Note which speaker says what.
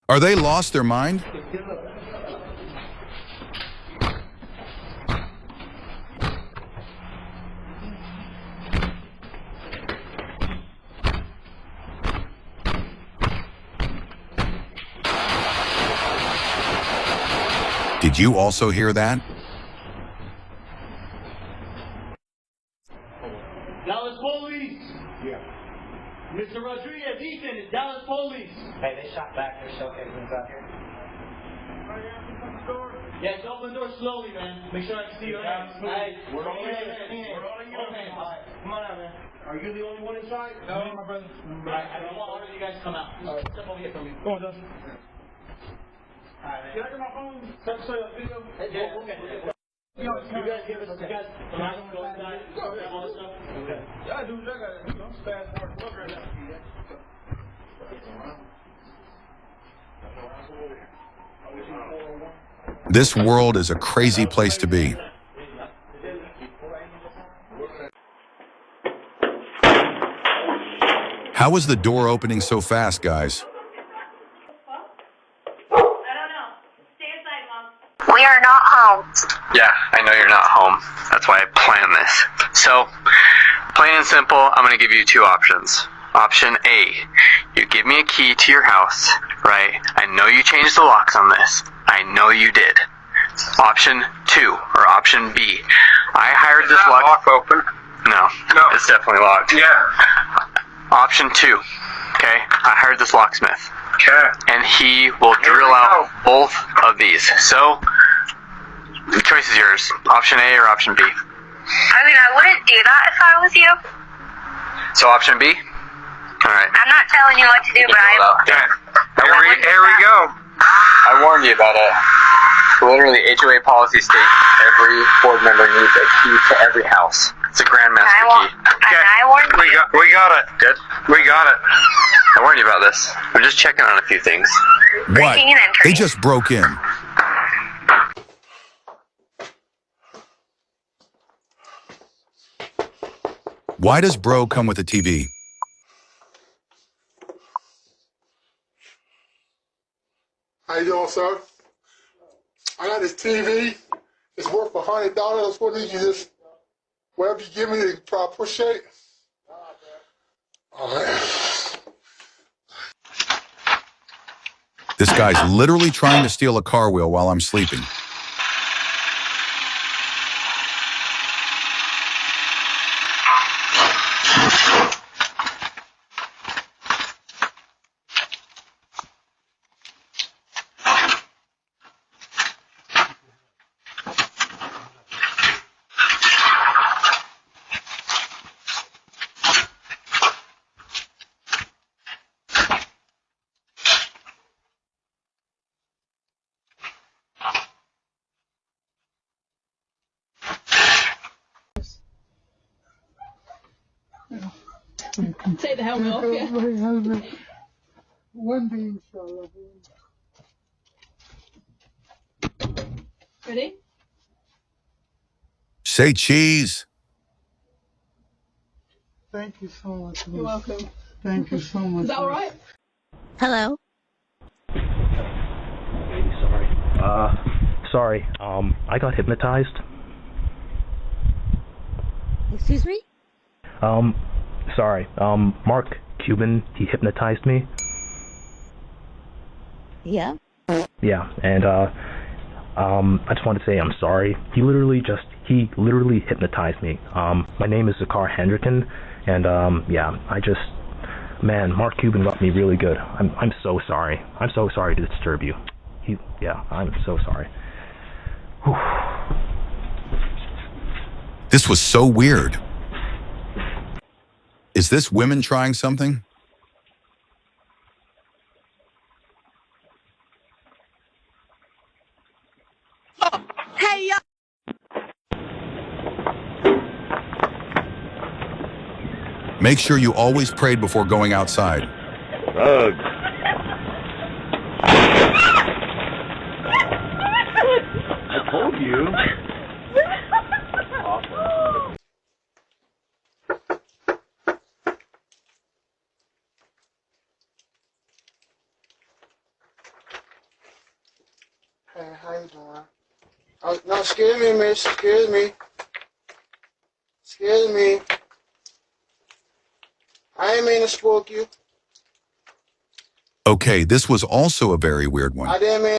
Speaker 1: Are they lost their mind? Did you also hear that?
Speaker 2: Dallas Police! Yeah. Mr. Rodriguez, Ethan, it's Dallas Police.
Speaker 3: Hey, they shot back. They're still everyone's out here.
Speaker 2: Yes, open the door slowly, man. Make sure I can see your hands. Hey,
Speaker 4: We're all in. We're all in.
Speaker 2: Alright, come on out, man.
Speaker 4: Are you the only one inside?
Speaker 2: No, my brother. Alright, I don't want all of you guys to come out. Alright, step over here for me.
Speaker 4: Go on, Dustin.
Speaker 2: Alright, man.
Speaker 4: Can I get my phone? Can I show you a video?
Speaker 2: Yeah, okay. You guys give us, you guys, I'm not gonna go inside, grab all this stuff. Okay.
Speaker 4: Yeah, dude, I got it. I'm fast forward. Look right now.
Speaker 1: This world is a crazy place to be. How was the door opening so fast, guys?
Speaker 5: I don't know. Stay inside, Mom. We are not home.
Speaker 6: Yeah, I know you're not home. That's why I planned this. So, plain and simple, I'm going to give you two options. Option A, you give me a key to your house, right? I know you changed the locks on this. I know you did. Option 2, or option B, I hired this lock open. No, it's definitely locked.
Speaker 4: Yeah.
Speaker 6: Option 2, okay? I hired this locksmith.
Speaker 4: Okay.
Speaker 6: And he will drill out both of these. So, the choice is yours. Option A or option B.
Speaker 5: I mean, I wouldn't do that if I was you.
Speaker 6: So option B? Alright.
Speaker 5: I'm not telling you what to do, but
Speaker 6: Here we go. I warned you about it. Literally, HOA policy states every board member needs a key to every house. It's a grandmaster key.
Speaker 5: I warned you.
Speaker 6: We got it. Good. We got it. I warned you about this. We're just checking on a few things.
Speaker 1: What?
Speaker 5: Breaking and entering.
Speaker 1: They just broke in. Why does bro come with a TV?
Speaker 7: How you doing, sir? I got this TV. It's worth $100. What did you just, whatever you give me, you probably appreciate. All right.
Speaker 1: This guy's literally trying to steal a car wheel while I'm sleeping.
Speaker 8: Take the helmet off, yeah.
Speaker 7: One day, inshallah.
Speaker 8: Ready?
Speaker 1: Say cheese.
Speaker 7: Thank you so much.
Speaker 8: You're welcome.
Speaker 7: Thank you so much.
Speaker 8: Is that alright?
Speaker 5: Hello.
Speaker 9: Sorry. I got hypnotized.
Speaker 5: Excuse me?
Speaker 9: Sorry. Mark Cuban, he hypnotized me.
Speaker 5: Yeah.
Speaker 9: Yeah, and, I just want to say I'm sorry. He literally hypnotized me. My name is Zakar Hendricken, and, yeah, man, Mark Cuban got me really good. I'm so sorry. I'm so sorry to disturb you. I'm so sorry. Whew.
Speaker 1: This was so weird. Is this women trying something?
Speaker 5: Hey, yo.
Speaker 1: Make sure you always prayed before going outside.
Speaker 4: Bugs. I told you. Awesome.
Speaker 10: Hey, how you doing? Oh, no, excuse me, miss. Excuse me. Excuse me. I ain't mean to spook you.
Speaker 1: Okay, this was also a very weird one.
Speaker 10: I didn't mean